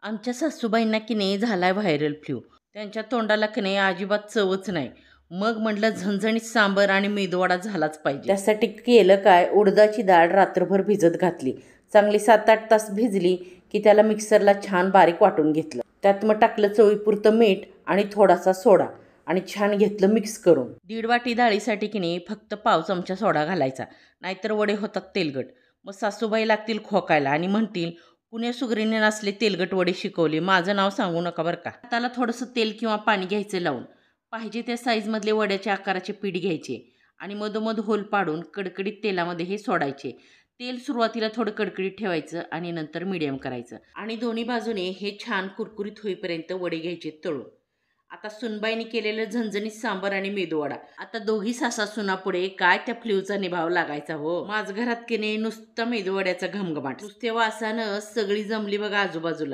आमच्या सासूबाईंना की नाही झालाय व्हायरल फ्लू. त्यांच्या तोंडाला की नाही अजिबात चवच नाही. मग म्हटलं झणझणीत सांबर आणि मेदूवडा झालाच पाहिजे. त्यासाठी केलं काय, उडदाची डाळ रात्रभर भिजत घातली. चांगली 7-8 तास भिजली की त्याला मिक्सरला छान बारीक वाटून घेतलं. त्यात मग टाकलं चवीपुरतं मीठ आणि थोडासा सोडा आणि छान घेतलं मिक्स करून. 1.5 वाटी डाळीसाठी की नाही फक्त पाव चमचा सोडा घालायचा, नाहीतर वडे होतात तेलकट. मग सासूबाई लागतील खोकायला आणि म्हणतील पुणे सुगरीने नसले तेलकट वडे शिकवले. माझं नाव सांगू नका बरं का. हाताला थोडंसं तेल किंवा पाणी घ्यायचं लावून, पाहिजे त्या साईजमधले वड्याच्या आकाराचे पीठ घ्यायचे आणि मधोमध होल पाडून कडकडीत तेलामध्ये हे सोडायचे. तेल सुरुवातीला थोडं कडकडीत ठेवायचं आणि नंतर मीडियम करायचं आणि दोन्ही बाजूने हे छान कुरकुरीत होईपर्यंत वडे घ्यायचे तळून. आता सुनबाईने केलेलं झणझणीत सांबर आणि मेदूवडा. आता दोघी सासा सुनापुढे काय त्या फ्ल्यूचा निभाव लागायचा हो. माझ घरात की नाही नुसतं मेदूवड्याचा घमघमाट. नुसते वासानं सगळी जमली बघा आजूबाजूला.